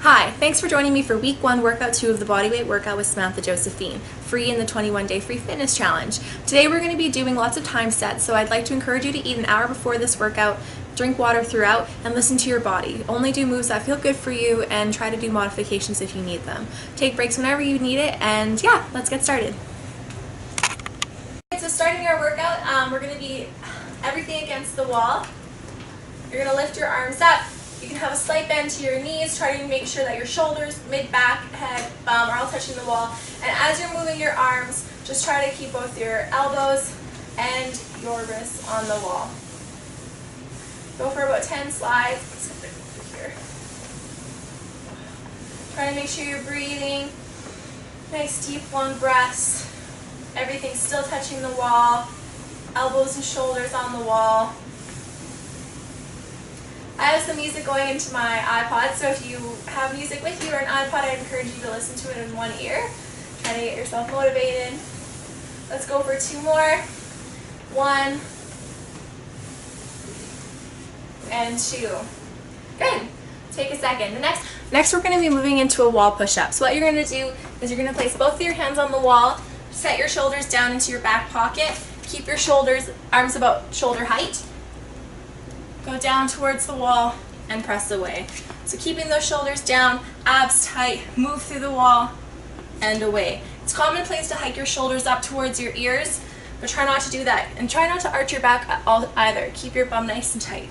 Hi, thanks for joining me for week 1, workout 2 of the bodyweight workout with Samantha Josephine, free in the 21-day free fitness challenge. Today we're going to be doing lots of time sets, so I'd like to encourage you to eat an hour before this workout, drink water throughout, and listen to your body. Only do moves that feel good for you and try to do modifications if you need them. Take breaks whenever you need it, and yeah, let's get started. So starting our workout, we're going to be everything against the wall. You're going to lift your arms up. You can have a slight bend to your knees. Try to make sure that your shoulders, mid, back, head, bum are all touching the wall. And as you're moving your arms, just try to keep both your elbows and your wrists on the wall. Go for about 10 slides. Let's get over here. Try to make sure you're breathing. Nice deep long breaths. Everything's still touching the wall. Elbows and shoulders on the wall. I have some music going into my iPod, so if you have music with you or an iPod, I'd encourage you to listen to it in one ear. Try to get yourself motivated. Let's go for 2 more. 1 and 2. Good. Take a second. Next we're going to be moving into a wall push-up. So what you're going to do is you're going to place both of your hands on the wall, set your shoulders down into your back pocket, keep your arms about shoulder height. Go down towards the wall and press away. So keeping those shoulders down, abs tight, move through the wall and away. It's commonplace to hike your shoulders up towards your ears, but try not to do that. And try not to arch your back either. Keep your bum nice and tight.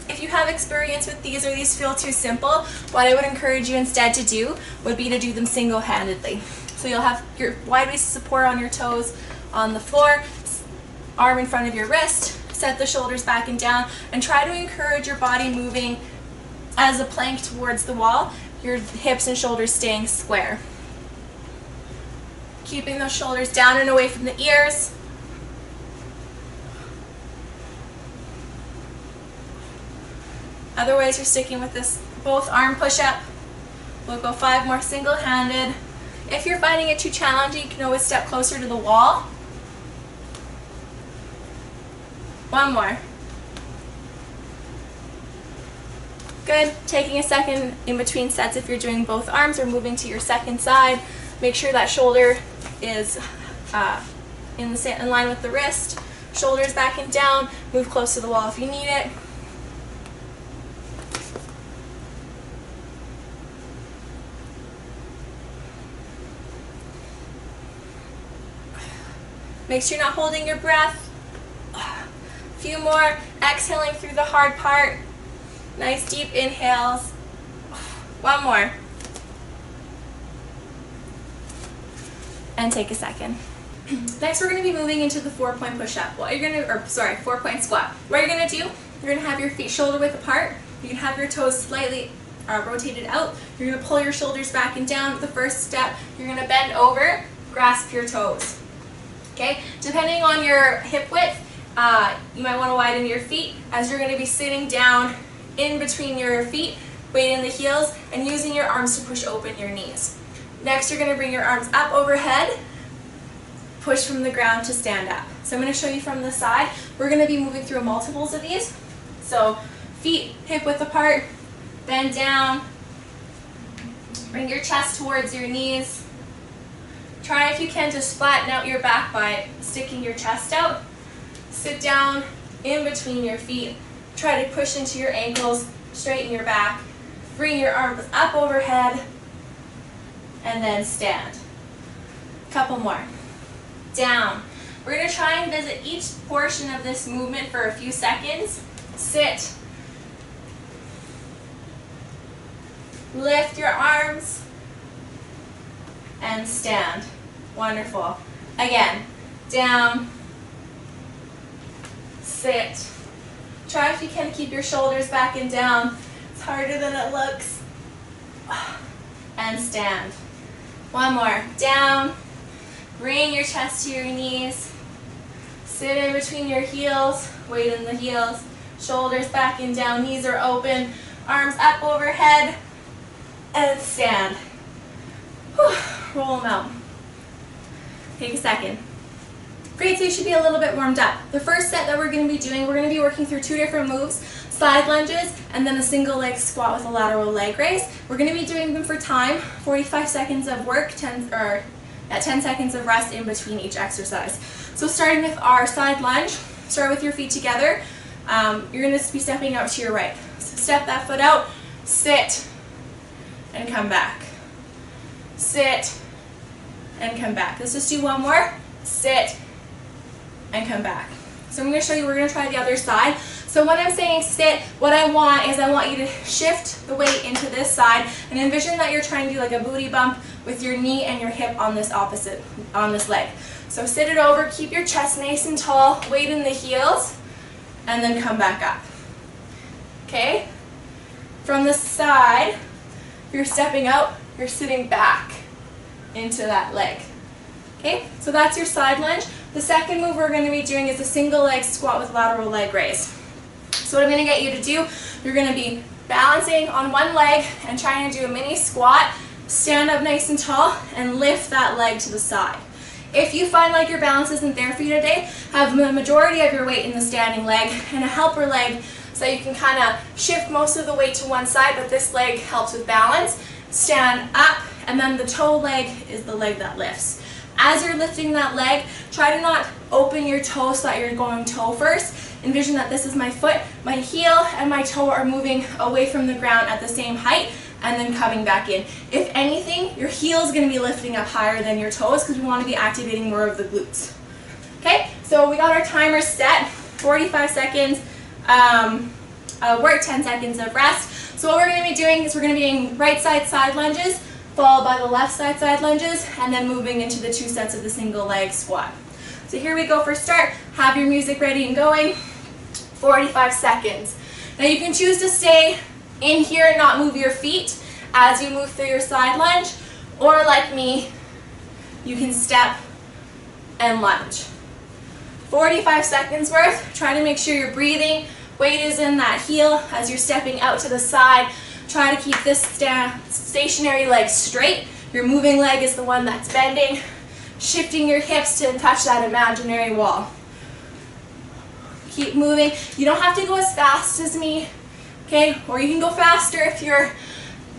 If you have experience with these or these feel too simple, what I would encourage you instead to do would be to do them single-handedly. So you'll have your wide-waisted support on your toes on the floor, arm in front of your wrist, set the shoulders back and down, and try to encourage your body moving as a plank towards the wall, your hips and shoulders staying square. Keeping those shoulders down and away from the ears. Otherwise, you're sticking with this both arm push-up. We'll go 5 more single-handed. If you're finding it too challenging, you can always step closer to the wall. 1 more. Good. Taking a second in between sets if you're doing both arms or moving to your second side. Make sure that shoulder is in line with the wrist. Shoulders back and down. Move close to the wall if you need it. Make sure you're not holding your breath. Few more, exhaling through the hard part. Nice deep inhales. 1 more. And take a second. Next, we're going to be moving into the 4-point push-up. 4-point squat. What you're going to do, you're going to have your feet shoulder width apart. You can have your toes slightly rotated out. You're going to pull your shoulders back and down. The first step, you're going to bend over, grasp your toes. Okay? Depending on your hip width, you might want to widen your feet as you're going to be sitting down in between your feet, weight in the heels, and using your arms to push open your knees. Next, you're going to bring your arms up overhead, push from the ground to stand up. So I'm going to show you from the side. We're going to be moving through multiples of these. So feet hip width apart, bend down, bring your chest towards your knees. Try, if you can, to flatten out your back by sticking your chest out. Sit down in between your feet. Try to push into your ankles, straighten your back. Bring your arms up overhead, and then stand. Couple more. Down. We're going to try and visit each portion of this movement for a few seconds. Sit. Lift your arms, and stand. Wonderful. Again, down. Sit. Try, if you can, keep your shoulders back and down. It's harder than it looks. And stand. 1 more. Down. Bring your chest to your knees. Sit in between your heels. Weight in the heels. Shoulders back and down. Knees are open. Arms up overhead. And stand. Roll them out. Take a second. Great, so you should be a little bit warmed up. The first set that we're going to be doing, we're going to be working through 2 different moves. side lunges, and then a single leg squat with a lateral leg raise. We're going to be doing them for time, 45 seconds of work, 10 seconds of rest in between each exercise. So starting with our side lunge, start with your feet together. You're going to be stepping out to your right. So step that foot out, sit, and come back. Sit, and come back. Let's just do one more. Sit, and come back. So I'm going to show you, we're going to try the other side. So when I'm saying sit, what I want you to shift the weight into this side and envision that you're trying to do like a booty bump with your knee and your hip on this leg. So sit it over, keep your chest nice and tall, weight in the heels, and then come back up. Okay? From the side, if you're stepping out, you're sitting back into that leg. Okay? So that's your side lunge. The second move we're going to be doing is a single leg squat with lateral leg raise. So what I'm going to get you to do, you're going to be balancing on one leg and trying to do a mini squat, stand up nice and tall, and lift that leg to the side. If you find like your balance isn't there for you today, have the majority of your weight in the standing leg and a helper leg so you can kind of shift most of the weight to one side, but this leg helps with balance. Stand up, and then the toe leg is the leg that lifts. As you're lifting that leg, try to not open your toe so that you're going toe first. Envision that this is my foot, my heel and my toe are moving away from the ground at the same height and then coming back in. If anything, your heel is going to be lifting up higher than your toes because we want to be activating more of the glutes. Okay, so we got our timer set, 45 seconds work, 10 seconds of rest. So what we're going to be doing is we're going to be doing right side lunges, followed by the left side lunges, and then moving into the 2 sets of the single leg squat. So here we go for start. Have your music ready and going. 45 seconds. Now you can choose to stay in here and not move your feet as you move through your side lunge, or like me, you can step and lunge. 45 seconds worth. Try to make sure you're breathing. Weight is in that heel as you're stepping out to the side. Try to keep this stationary leg straight. Your moving leg is the one that's bending. Shifting your hips to touch that imaginary wall. Keep moving. You don't have to go as fast as me, okay? Or you can go faster if you're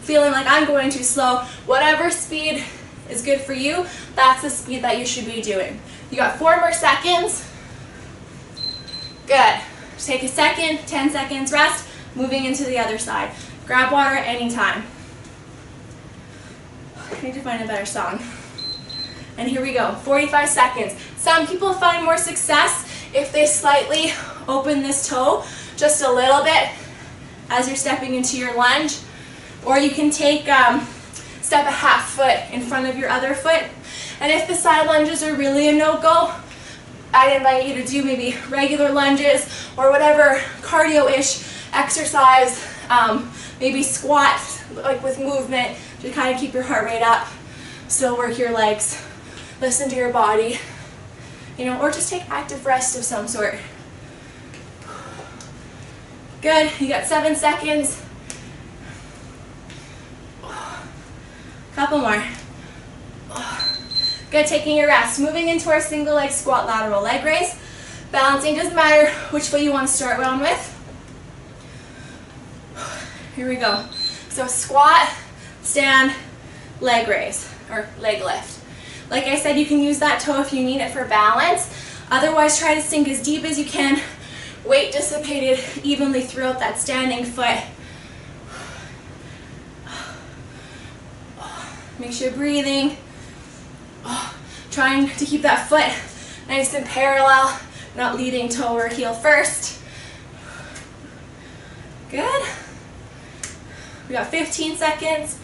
feeling like I'm going too slow. Whatever speed is good for you, that's the speed that you should be doing. You got 4 more seconds. Good. Just take a second, 10 seconds rest, moving into the other side. Grab water at any time. I need to find a better song. And here we go, 45 seconds. Some people find more success if they slightly open this toe just a little bit as you're stepping into your lunge. Or you can take, step a half foot in front of your other foot. And if the side lunges are really a no-go, I'd invite you to do maybe regular lunges or whatever cardio-ish exercise, maybe squat like with movement to kind of keep your heart rate up, still work your legs, listen to your body, you know, or just take active rest of some sort. Good, you got 7 seconds. Couple more. Good, taking your rest. Moving into our single leg squat lateral leg raise. Balancing, doesn't matter which foot you want to start on with. Here we go. So squat, stand, leg raise, or leg lift. Like I said, you can use that toe if you need it for balance. Otherwise, try to sink as deep as you can. Weight dissipated evenly throughout that standing foot. Make sure you're breathing. Trying to keep that foot nice and parallel, not leading toe or heel first. Good. We got 15 seconds.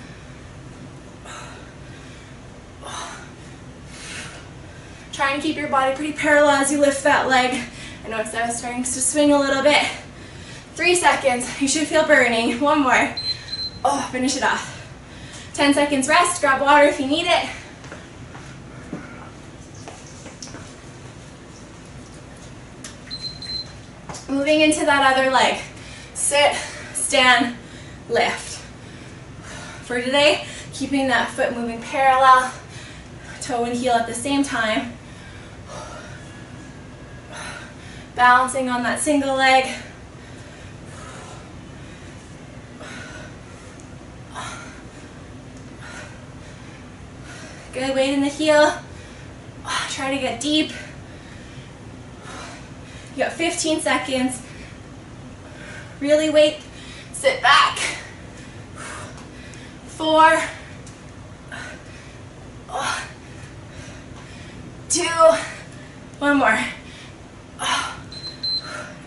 Try and keep your body pretty parallel as you lift that leg. I know it's starting to swing a little bit. 3 seconds. You should feel burning. 1 more. Oh, finish it off. 10 seconds rest. Grab water if you need it. Moving into that other leg. Sit, stand, lift. For today, keeping that foot moving parallel, toe and heel at the same time. Balancing on that single leg. Good, weight in the heel. Try to get deep. You got 15 seconds. Really wait, sit back. 4, 2, one more.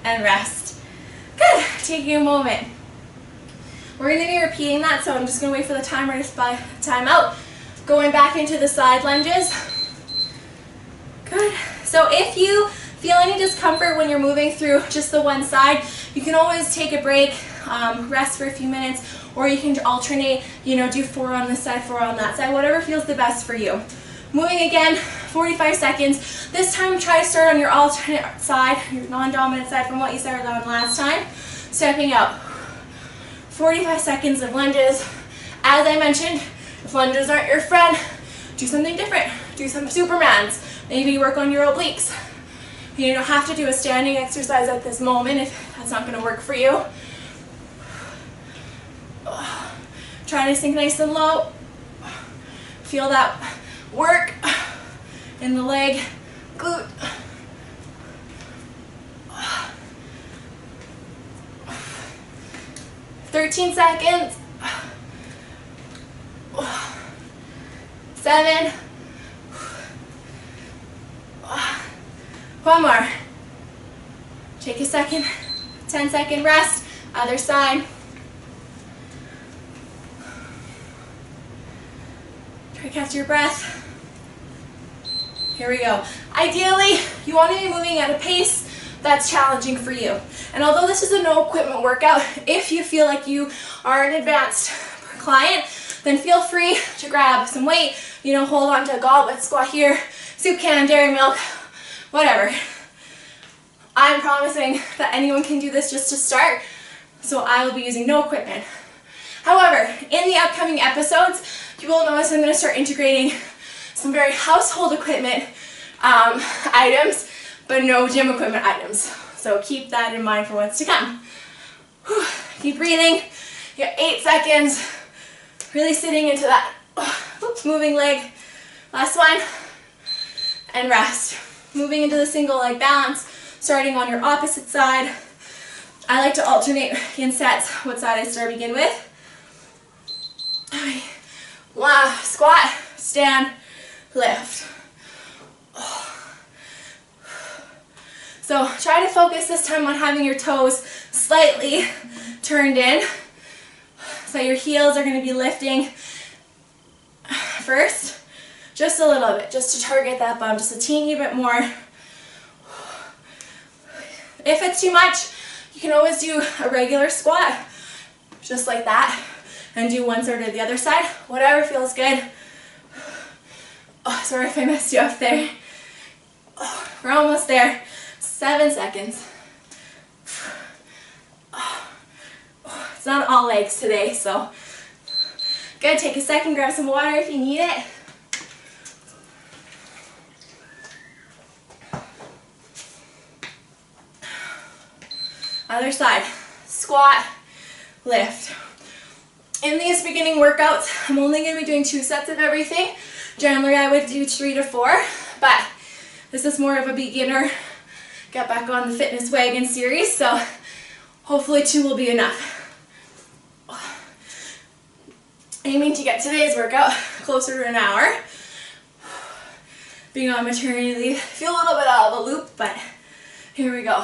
And rest. Good, taking a moment. We're going to be repeating that, so I'm just going to wait for the timer to time out. Going back into the side lunges. Good. So if you feel any discomfort when you're moving through just the one side, you can always take a break, rest for a few minutes, or you can alternate, do 4 on this side, 4 on that side, whatever feels the best for you. Moving again, 45 seconds. This time try to start on your alternate side, your non-dominant side from what you started on last time. Stepping out. 45 seconds of lunges. As I mentioned, if lunges aren't your friend, do something different. Do some Supermans. Maybe work on your obliques. You don't have to do a standing exercise at this moment if that's not going to work for you. Try to sink nice and low. Feel that work in the leg, glute. "13 seconds. 7. One more. Take a second, 10-second rest. Other side. Try to catch your breath. Here we go. Ideally, you want to be moving at a pace that's challenging for you. And although this is a no equipment workout, if you feel like you are an advanced client, then feel free to grab some weight, hold on to a goblet squat here, soup can, dairy milk, whatever. I'm promising that anyone can do this just to start, so I will be using no equipment. However, in the upcoming episodes, you will notice I'm going to start integrating some very household equipment items, but no gym equipment items. So keep that in mind for what's to come. Whew. Keep breathing. You got 8 seconds. Really sitting into that moving leg. Last one. And rest. Moving into the single leg balance, starting on your opposite side. I like to alternate in sets what side I begin with. Wow. Squat, stand, lift. So try to focus this time on having your toes slightly turned in. So your heels are going to be lifting first, just a little bit, just to target that bum, just a teeny bit more. If it's too much, you can always do a regular squat, just like that, and do one side or the other side, whatever feels good. Oh, sorry if I messed you up there. Oh, we're almost there. 7 seconds. It's not all legs today, so good. Take a second, grab some water if you need it. Other side. Squat, lift. In these beginning workouts, I'm only going to be doing 2 sets of everything. Generally, I would do 3 to 4, but this is more of a beginner get back on the fitness wagon series, so hopefully 2 will be enough. Aiming to get today's workout closer to an hour. Being on maternity leave, feel a little bit out of the loop, but here we go.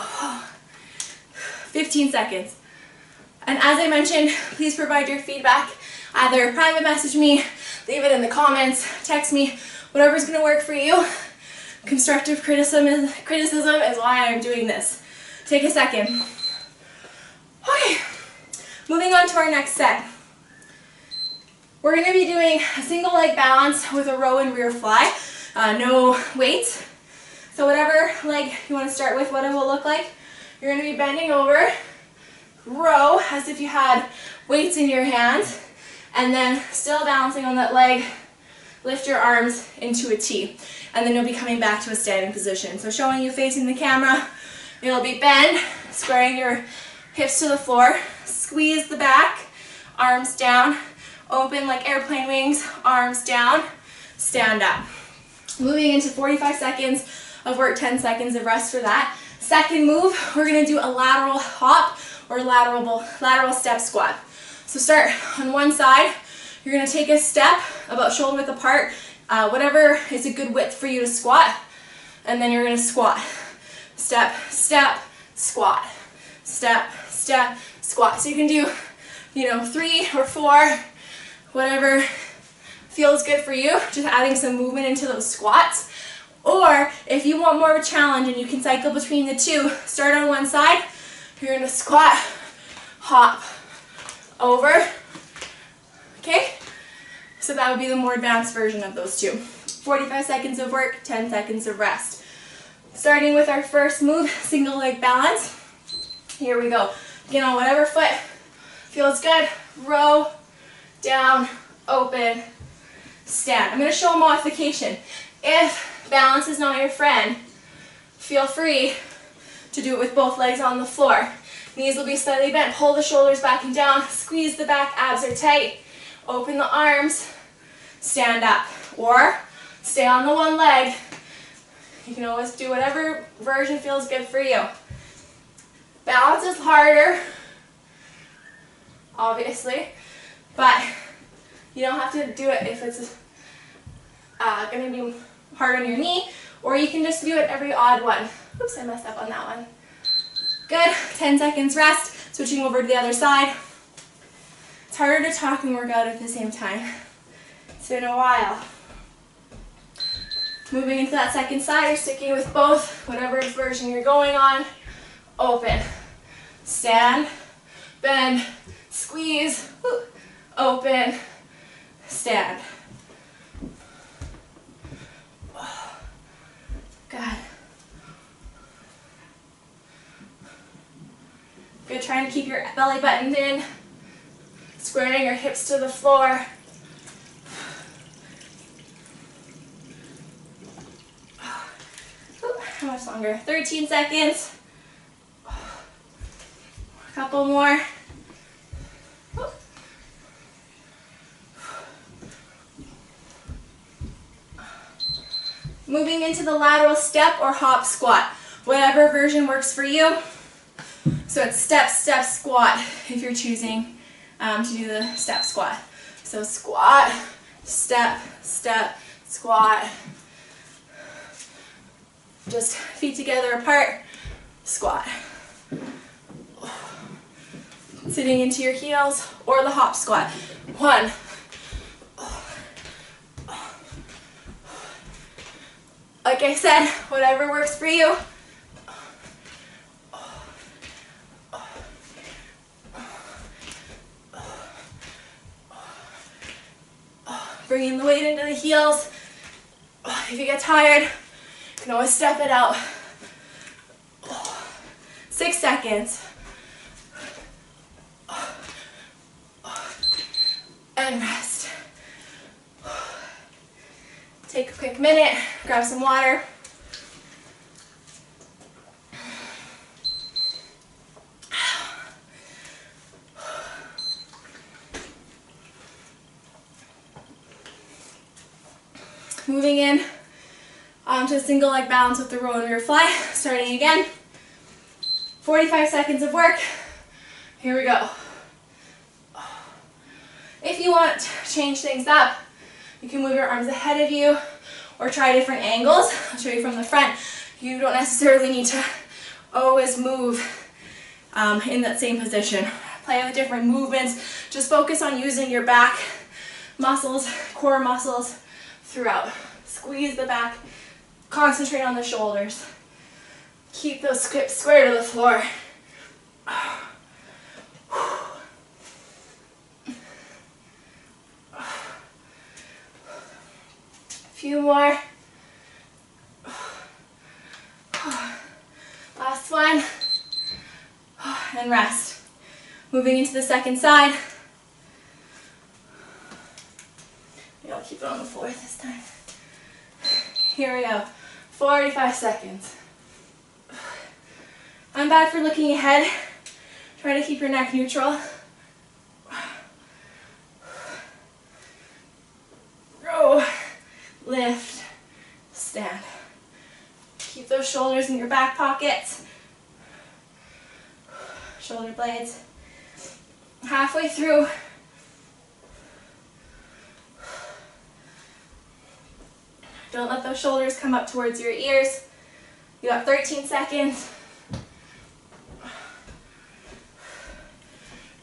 15 seconds. And as I mentioned, please provide your feedback. Either private message me, leave it in the comments, text me, whatever's going to work for you. Constructive criticism is why I'm doing this. Take a second. Okay, moving on to our next set. We're going to be doing a single leg balance with a row and rear fly. No weights. So whatever leg you want to start with, what it will look like. You're going to be bending over, row as if you had weights in your hands, and then still balancing on that leg, lift your arms into a T. And then you'll be coming back to a standing position. So showing you facing the camera, it'll be bend, squaring your hips to the floor, squeeze the back, arms down, open like airplane wings, arms down, stand up. Moving into 45 seconds of work, 10 seconds of rest for that. Second move, we're gonna do a lateral hop or lateral step squat. So start on one side. You're gonna take a step about shoulder width apart, whatever is a good width for you to squat, and then you're gonna squat. Step, step, squat. Step, step, squat. So you can do, 3 or 4, whatever feels good for you, just adding some movement into those squats. Or if you want more of a challenge and you can cycle between the two, start on one side, you're gonna squat, hop, over, okay? So that would be the more advanced version of those two. 45 seconds of work, 10 seconds of rest. Starting with our first move, single leg balance. Here we go. Begin on whatever foot feels good. Row, down, open, stand. I'm going to show a modification. If balance is not your friend, feel free to do it with both legs on the floor. Knees will be slightly bent. Pull the shoulders back and down. Squeeze the back. Abs are tight. Open the arms. Stand up. Or stay on the one leg. You can always do whatever version feels good for you. Balance is harder, obviously, but you don't have to do it if it's going to be hard on your knee, or you can just do it every odd one. Oops, I messed up on that one. Good, 10 seconds rest, switching over to the other side. It's harder to talk and work out at the same time. It's been a while. Moving into that second side, you're sticking with both, whatever version you're going on. Open, stand, bend, squeeze, open, stand. Good. Good, trying to keep your belly buttoned in, squaring your hips to the floor. How much longer? 13 seconds. A couple more. Moving into the lateral step or hop squat. Whatever version works for you. So it's step, step, squat if you're choosing to do the step squat. So squat, step, step, squat. Just feet together apart, squat. Sitting into your heels or the hop squat. 1. Like I said, whatever works for you. Bringing the weight into the heels. If you get tired, you can always step it out. 6 seconds. And rest. Take a quick minute, grab some water. Moving in onto a single leg balance with the row and rear fly. Starting again. 45 seconds of work. Here we go. If you want to change things up, you can move your arms ahead of you or try different angles. I'll show you from the front. You don't necessarily need to always move in that same position. Play with different movements. Just focus on using your back muscles, core muscles throughout. Squeeze the back. Concentrate on the shoulders. Keep those hips square to the floor. Few more. Last one. And rest. Moving into the second side. Maybe I'll keep it on the floor this time. Here we go. 45 seconds. I'm bad for looking ahead. Try to keep your neck neutral. Row. those shoulders in your back pockets. Shoulder blades. Halfway through. Don't let those shoulders come up towards your ears. You got 13 seconds.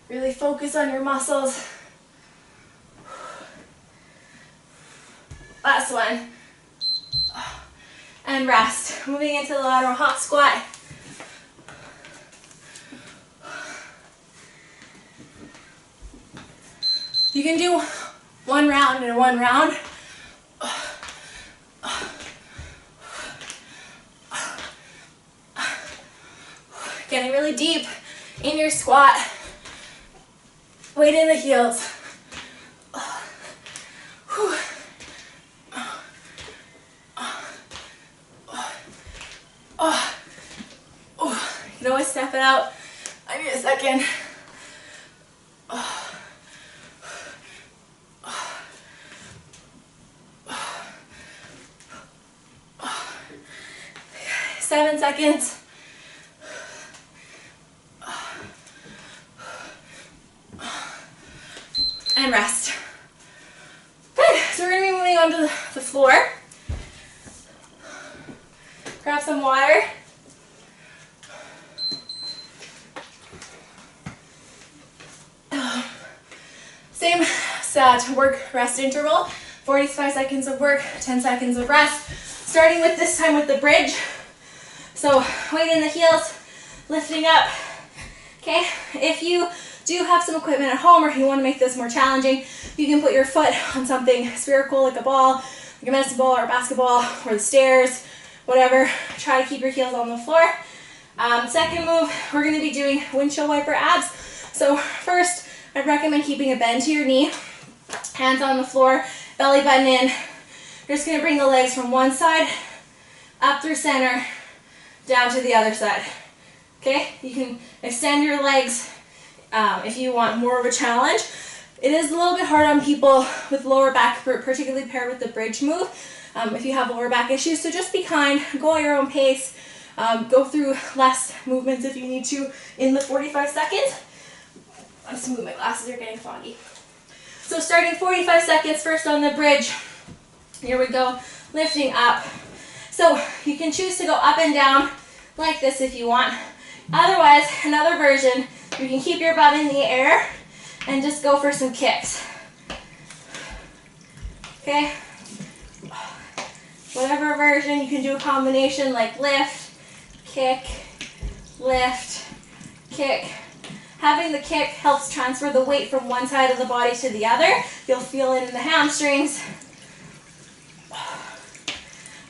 Really focus on your muscles. Last one. And rest. Moving into the lateral hop squat. You can do one round and one round. Getting really deep in your squat. Weight in the heels. You can always step it out. I need a second. Seven seconds. And rest. Good. So we're going to be moving on to the floor. Grab some water. Same set work rest interval. 45 seconds of work, 10 seconds of rest. Starting with this time with the bridge. So weight in the heels, lifting up. Okay, if you do have some equipment at home or you want to make this more challenging, you can put your foot on something spherical like a ball, like a medicine ball or a basketball or the stairs, whatever. Try to keep your heels on the floor. Second move, we're going to be doing windshield wiper abs. So first, I'd recommend keeping a bend to your knee, hands on the floor, belly button in. You're just going to bring the legs from one side, up through center, down to the other side. Okay, you can extend your legs if you want more of a challenge. It is a little bit hard on people with lower back, particularly paired with the bridge move, if you have lower back issues. So just be kind, go at your own pace, go through less movements if you need to in the 45 seconds. I have to move my glasses, they're getting foggy. So starting 45 seconds first on the bridge. Here we go, lifting up. So you can choose to go up and down like this if you want. Otherwise, another version, you can keep your butt in the air and just go for some kicks. Okay? Whatever version, you can do a combination like lift, kick, Having the kick helps transfer the weight from one side of the body to the other. You'll feel it in the hamstrings.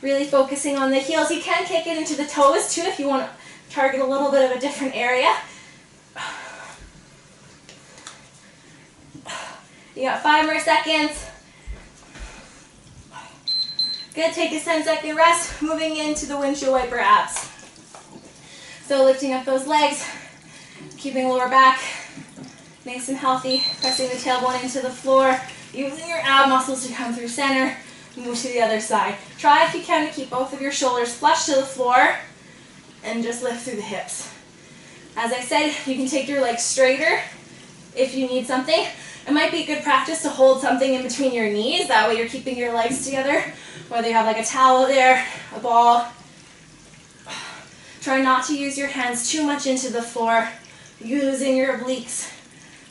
Really focusing on the heels. You can kick it into the toes too if you want to target a little bit of a different area. You got 5 more seconds. Good, take a 10-second rest, moving into the windshield wiper abs. So lifting up those legs, keeping lower back nice and healthy, pressing the tailbone into the floor, using your ab muscles to come through center, move to the other side. Try if you can to keep both of your shoulders flush to the floor and just lift through the hips. As I said, you can take your legs straighter if you need something. It might be good practice to hold something in between your knees, that way you're keeping your legs together, whether you have like a towel there, a ball. Try not to use your hands too much into the floor, using your obliques,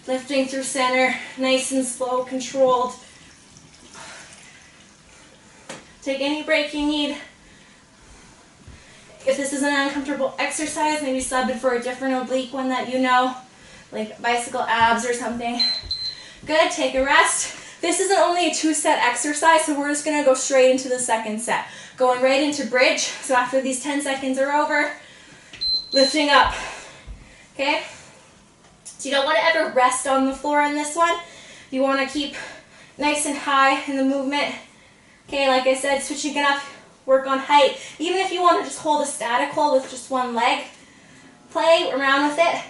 lifting through center, nice and slow, controlled. Take any break you need. If this is an uncomfortable exercise, maybe sub it for a different oblique one that you know, like bicycle abs or something. Good, take a rest. This isn't only a 2-set exercise, so we're just gonna go straight into the second set. Going right into bridge, so after these 10 seconds are over, lifting up, okay? So you don't wanna ever rest on the floor on this one. You wanna keep nice and high in the movement. Okay, like I said, switching it up, work on height. Even if you wanna just hold a static hold with just one leg, play around with it.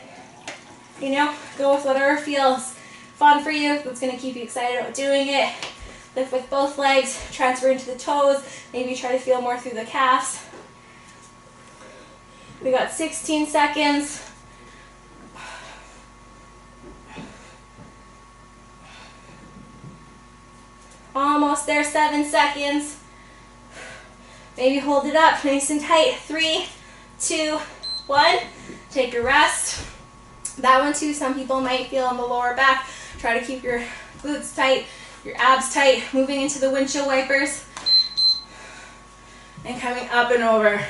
You know, go with whatever feels fun for you, what's going to keep you excited about doing it. Lift with both legs, transfer into the toes, maybe try to feel more through the calves. We got 16 seconds. Almost there, 7 seconds. Maybe hold it up nice and tight. 3, 2, 1. Take a rest. That one too, some people might feel in the lower back. Try to keep your glutes tight, your abs tight, moving into the windshield wipers and coming up and over.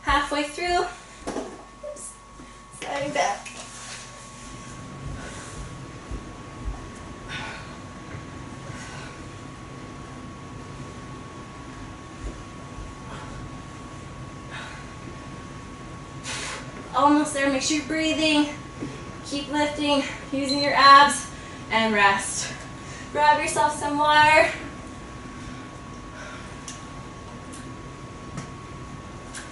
Halfway through, oops, sliding back. Almost there, make sure you're breathing, keep lifting, using your abs, and rest. Grab yourself some water.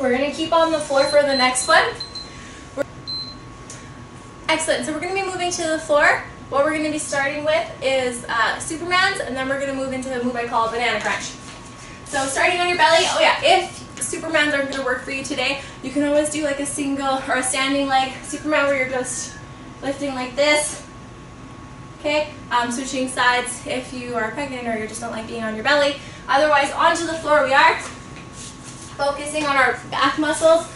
We're going to keep on the floor for the next one. Excellent, so we're going to be moving to the floor. What we're going to be starting with is Supermans, and then we're going to move into a move I call banana crunch. So starting on your belly, oh yeah, if Supermans aren't going to work for you today, you can always do like a single or a standing leg Superman where you're just lifting like this. Okay, switching sides if you are pregnant or you just don't like being on your belly. Otherwise, onto the floor we are. Focusing on our back muscles.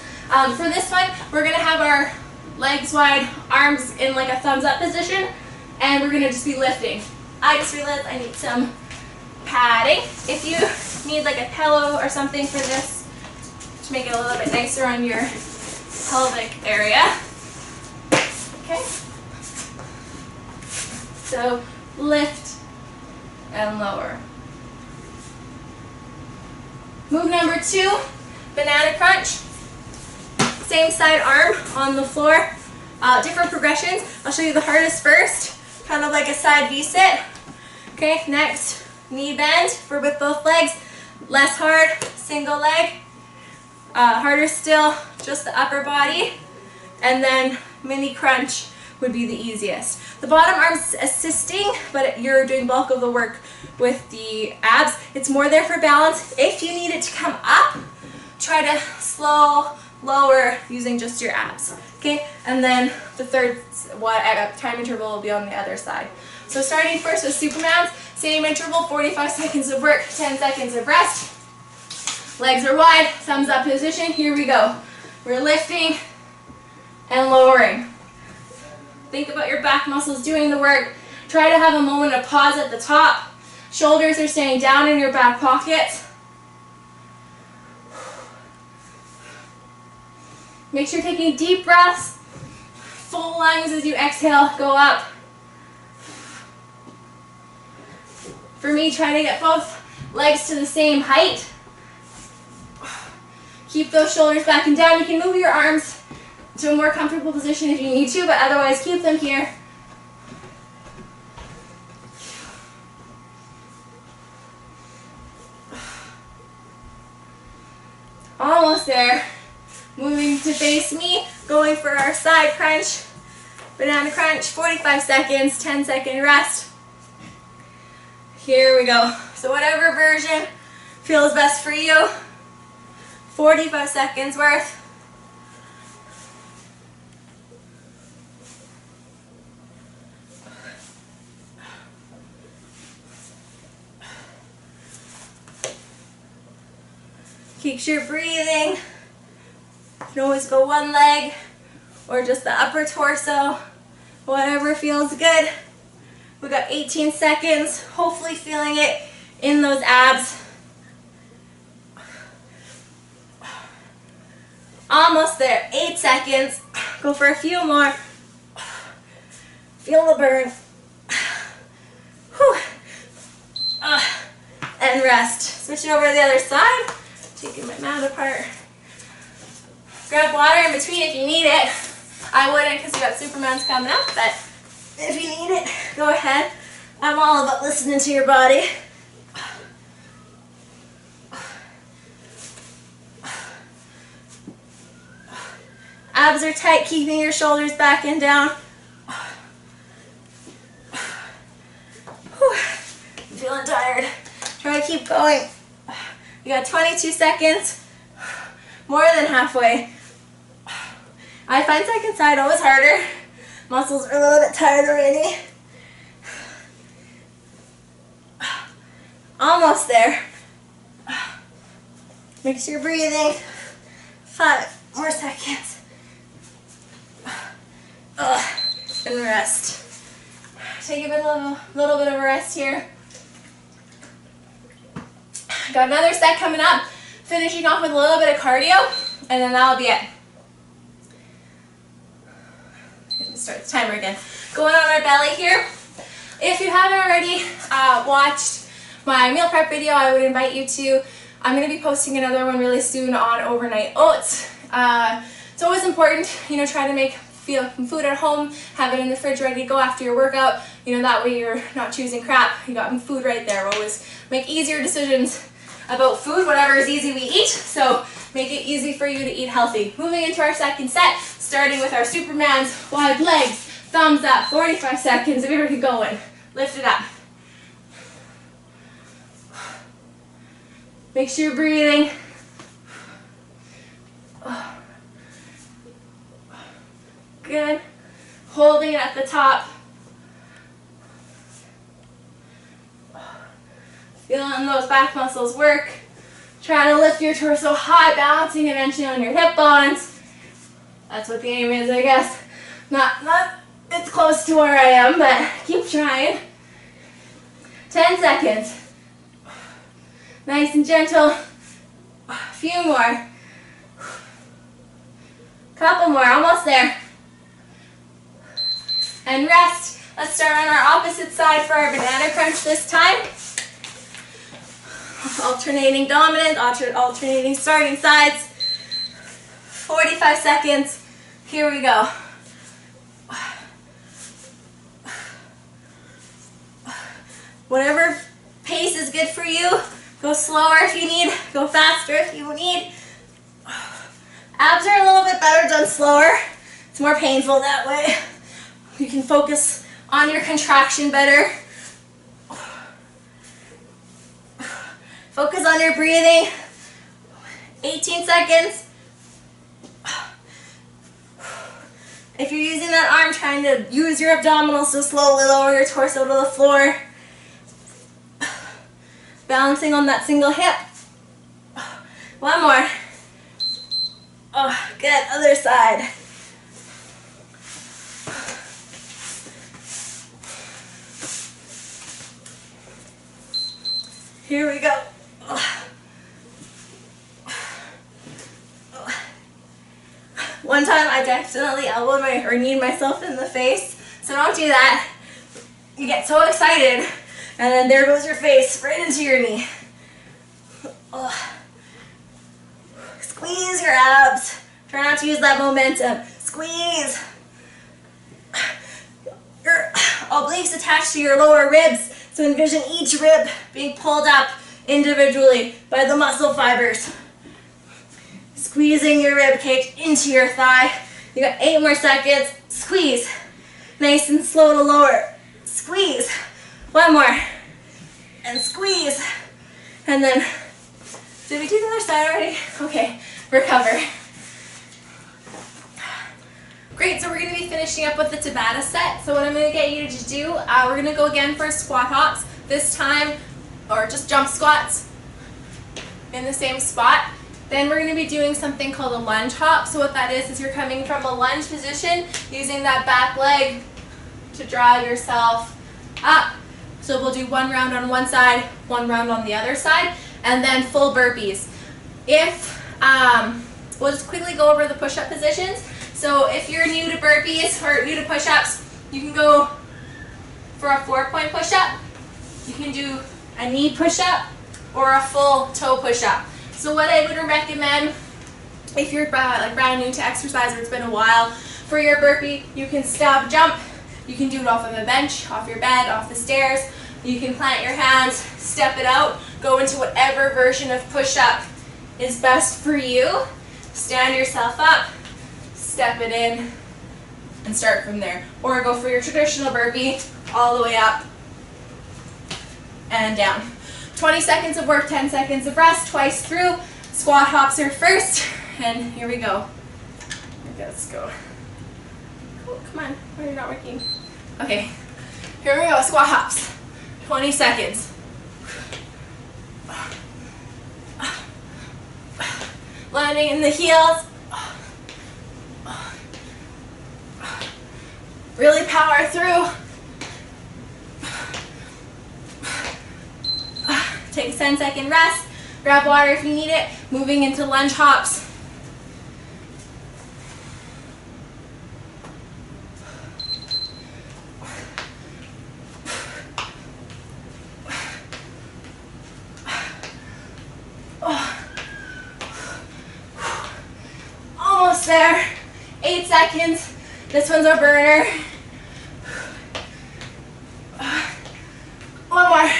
For this one, we're going to have our legs wide, arms in like a thumbs up position, and we're going to just be lifting. I just realized I need some padding. If you need like a pillow or something for this to make it a little bit nicer on your pelvic area. Okay. So lift and lower. Move number 2, banana crunch. Same side arm on the floor. Different progressions. I'll show you the hardest first. Kind of like a side V-sit. Okay, next, knee bend for with both legs. Less hard, single leg. Harder still, just the upper body. And then mini crunch would be the easiest. The bottom arm's assisting, but you're doing bulk of the work with the abs. It's more there for balance. If you need it to come up, try to slow, lower using just your abs. Okay, and then the third time interval will be on the other side. So starting first with Supermans, same interval, 45 seconds of work, 10 seconds of rest. Legs are wide, thumbs up position. Here we go. We're lifting and lowering. Think about your back muscles doing the work. Try to have a moment of pause at the top. Shoulders are staying down in your back pockets. Make sure you're taking deep breaths. Full lungs as you exhale, go up. For me, try to get both legs to the same height. Keep those shoulders back and down. You can move your arms to a more comfortable position if you need to, but otherwise keep them here. Almost there. Moving to face me, going for our side crunch, banana crunch, 45 seconds, 10-second rest. Here we go. So whatever version feels best for you, 45 seconds worth. Keep your breathing. You can always go one leg or just the upper torso, whatever feels good. We got 18 seconds, hopefully feeling it in those abs. Almost there, 8 seconds. Go for a few more. Feel the burn. Whew. And rest. Switching over to the other side. Taking my mat apart. Grab water in between if you need it. I wouldn't because you got Supermans coming up, but if you need it, go ahead. I'm all about listening to your body. Abs are tight, keeping your shoulders back and down. Whew. Feeling tired. Try to keep going. You got 22 seconds. More than halfway. I find second side always harder. Muscles are a little bit tired already. Almost there. Make sure you're breathing. 5 more seconds. And rest. Take a little bit of a rest here. Got another set coming up. Finishing off with a little bit of cardio, and then that'll be it. Start the timer again. Going on our belly here. If you haven't already watched my meal prep video, I would invite you to. I'm going to be posting another one really soon on overnight oats. It's always important, try to make food at home, have it in the fridge ready to go after your workout. That way you're not choosing crap. You got food right there. We'll always make easier decisions about food. Whatever is easy we eat, so make it easy for you to eat healthy. Moving into our second set, starting with our Superman's wide legs, thumbs up, 45 seconds, we are going. Lift it up. Make sure you're breathing. Good. Holding it at the top. Feeling those back muscles work. Trying to lift your torso high, balancing eventually on your hip bones. That's what the aim is, I guess. Not it's close to where I am, but keep trying. 10 seconds. Nice and gentle. A few more. Couple more, almost there. And rest. Let's start on our opposite side for our banana crunch this time. Alternating dominant, alternating starting sides. 45 seconds. Here we go. Whatever pace is good for you. Go slower if you need. Go faster if you need. Abs are a little bit better done slower. It's more painful that way. You can focus on your contraction better. Focus on your breathing. 18 seconds. If you're using that arm, trying to use your abdominals, so slowly lower your torso to the floor. Balancing on that single hip. One more. Oh, good. Other side. Here we go. One time I accidentally elbowed or kneed myself in the face, so don't do that. You get so excited, and then there goes your face right into your knee. Squeeze your abs. Try not to use that momentum. Squeeze. Your obliques attached to your lower ribs, so envision each rib being pulled up individually by the muscle fibers. Squeezing your rib cage into your thigh. You got 8 more seconds. Squeeze. Nice and slow to lower. Squeeze. One more. And squeeze. And then, did we do the other side already? Okay, recover. Great, so we're going to be finishing up with the Tabata set. So what I'm going to get you to do, we're going to go again for squat hops. This time, or just jump squats in the same spot. Then we're going to be doing something called a lunge hop. So what that is you're coming from a lunge position, using that back leg to drive yourself up. So we'll do 1 round on one side, 1 round on the other side, and then full burpees. We'll just quickly go over the push-up positions. So if you're new to burpees or new to push-ups, you can go for a 4-point push-up. You can do a knee push-up or a full toe push-up. So what I would recommend, if you're brand new to exercise or it's been a while, for your burpee, you can stop, jump. You can do it off of a bench, off your bed, off the stairs. You can plant your hands, step it out, go into whatever version of push-up is best for you. Stand yourself up, step it in and start from there. Or go for your traditional burpee all the way up and down. 20 seconds of work, 10 seconds of rest, twice through. Squat hops are first, and here we go. Let's go. Oh, come on, why are you not working? Okay, here we go, squat hops. 20 seconds. Landing in the heels. Really power through. Take a 10-second rest. Grab water if you need it. Moving into lunge hops. Almost there. 8 seconds. This one's our burner. One more.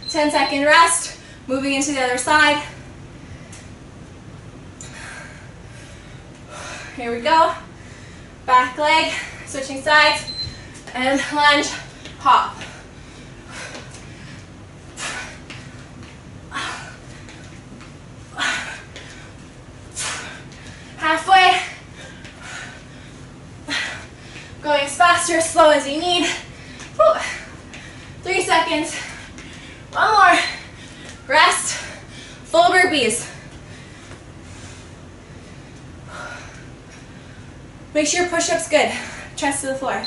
10-second rest. Moving into the other side. Here we go. Back leg, switching sides, and lunge, hop. Halfway. Going as fast or as slow as you need. 3 seconds. One more. Rest. Full burpees. Make sure your push-up's good. Chest to the floor.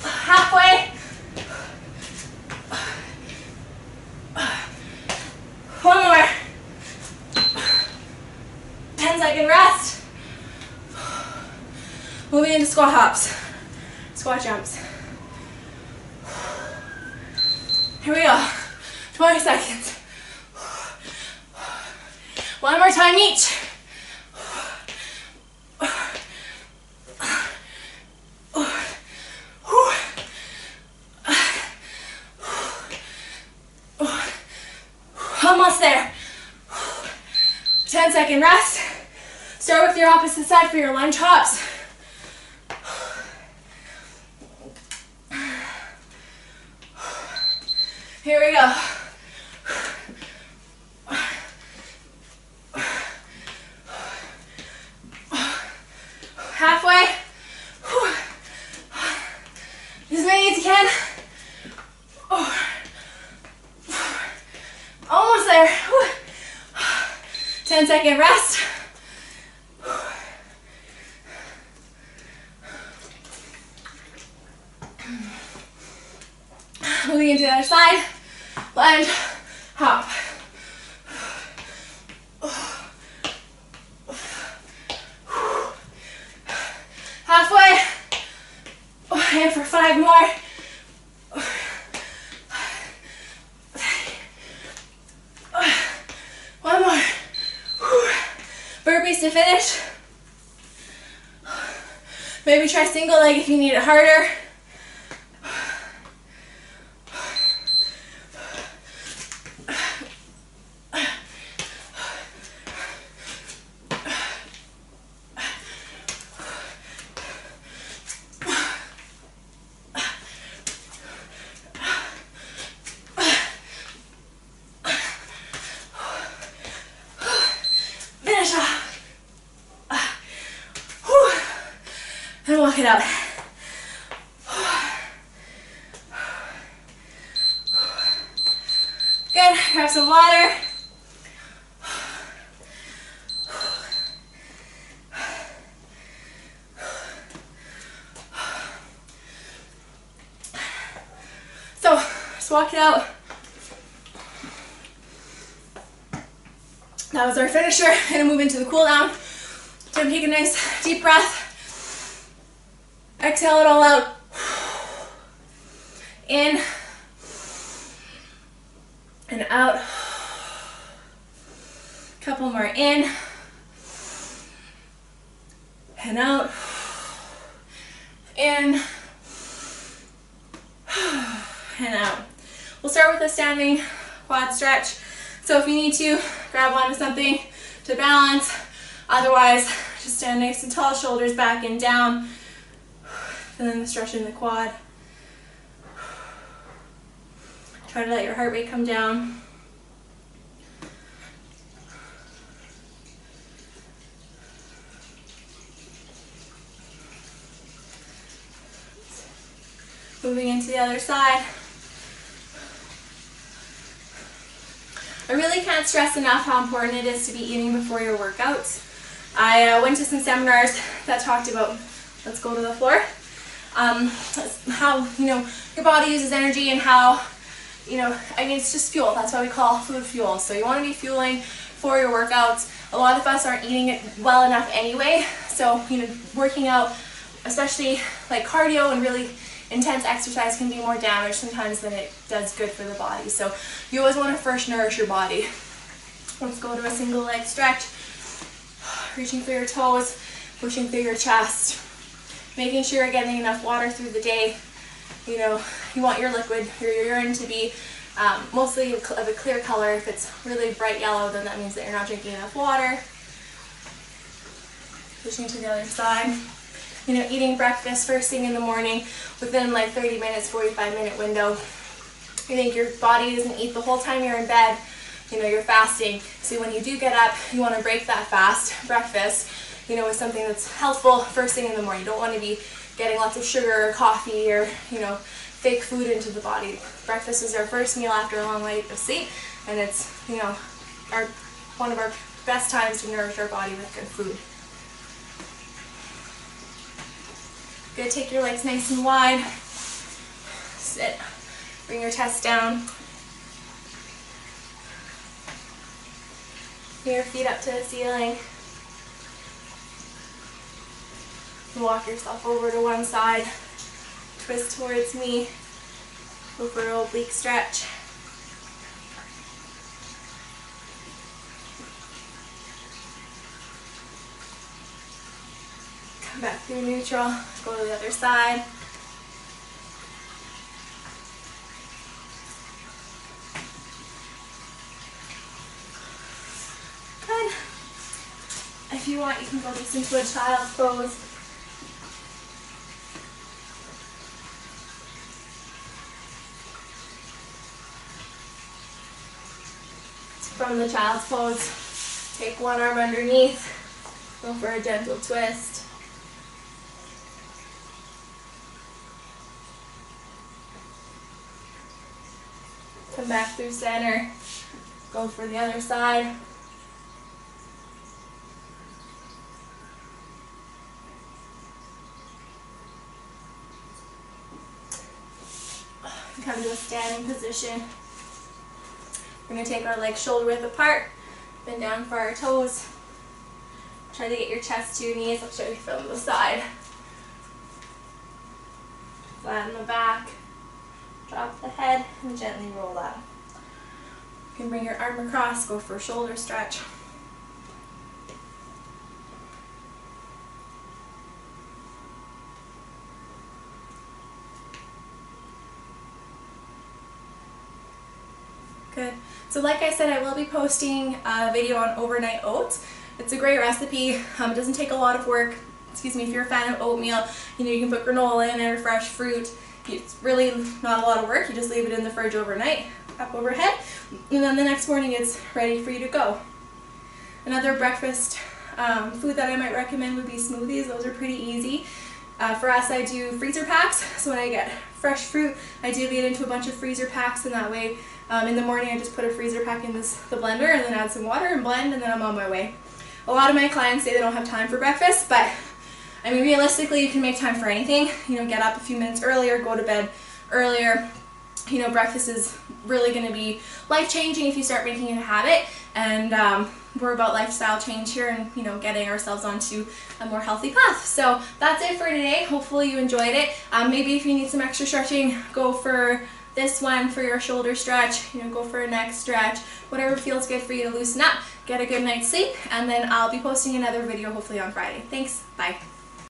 Halfway. One more. 10-second rest. Moving into squat hops. Squat jumps. Here we go. 20 seconds. One more time each. Almost there. 10-second rest. Start with your opposite side for your lunge hops. Here we go. Halfway. As many as you can. Almost there. 10-second rest. Moving into the other side. Lunge, hop. Halfway. And for 5 more. One more. Burpees to finish. Maybe try single leg if you need it harder. And walk it out. Good, grab some water. So, just walk it out. That was our finisher. Gonna move into the cool down. So take a nice deep breath. Exhale it all out. In and out. Couple more in and out. In and out. We'll start with a standing quad stretch. So if you need to, grab onto something to balance. Otherwise, just stand nice and tall, shoulders back and down. And then stretch in the quad. Try to let your heart rate come down. Moving into the other side. I really can't stress enough how important it is to be eating before your workouts. I went to some seminars that talked about, let's go to the floor, how, your body uses energy and how, it's just fuel. That's why we call food fuel. So you want to be fueling for your workouts. A lot of us aren't eating it well enough anyway. So, working out, especially like cardio and really intense exercise, can do more damage sometimes than it does good for the body. So you always want to first nourish your body. Let's go to a single leg stretch. Reaching for your toes, pushing through your chest. Making sure you're getting enough water through the day. You want your liquid, your urine to be mostly of a clear color. If it's really bright yellow, then that means that you're not drinking enough water. Pushing to the other side. Eating breakfast first thing in the morning within like 30 minutes, 45-minute window. You think your body doesn't eat the whole time you're in bed, you're fasting. So when you do get up, you want to break that fast breakfast, with something that's healthful first thing in the morning. You don't want to be getting lots of sugar or coffee or, fake food into the body. Breakfast is our first meal after a long night of sleep, and it's, one of our best times to nourish our body with good food. Good, take your legs nice and wide. Sit. Bring your chest down. Bring your feet up to the ceiling. Walk yourself over to one side. Twist towards me. Go for an oblique stretch. Come back through neutral. Go to the other side. Good. If you want, you can go just into a child's pose. From the child's pose, take one arm underneath, go for a gentle twist. Come back through center, go for the other side. Come to a standing position. We're going to take our legs shoulder width apart, bend down for our toes. Try to get your chest to your knees. I'll show you from the side. Flatten the back, drop the head, and gently roll up. You can bring your arm across, go for a shoulder stretch. Good. So like I said, I will be posting a video on overnight oats. It's a great recipe. It doesn't take a lot of work. Excuse me, if you're a fan of oatmeal, you can put granola in it or fresh fruit. It's really not a lot of work. You just leave it in the fridge overnight, up overhead, and then the next morning it's ready for you to go. Another breakfast food that I might recommend would be smoothies. Those are pretty easy. For us, I do freezer packs. So when I get fresh fruit, I divvy it into a bunch of freezer packs, and that way in the morning I just put a freezer pack in the blender and then add some water and blend, and then I'm on my way. A lot of my clients say they don't have time for breakfast, but I mean, realistically, you can make time for anything. Get up a few minutes earlier, go to bed earlier. Breakfast is really going to be life-changing if you start making it a habit, and we're about lifestyle change here and, getting ourselves onto a more healthy path. So that's it for today. Hopefully you enjoyed it. Maybe if you need some extra stretching, go for this one for your shoulder stretch, go for a neck stretch, whatever feels good for you to loosen up, get a good night's sleep, and then I'll be posting another video hopefully on Friday. Thanks, bye.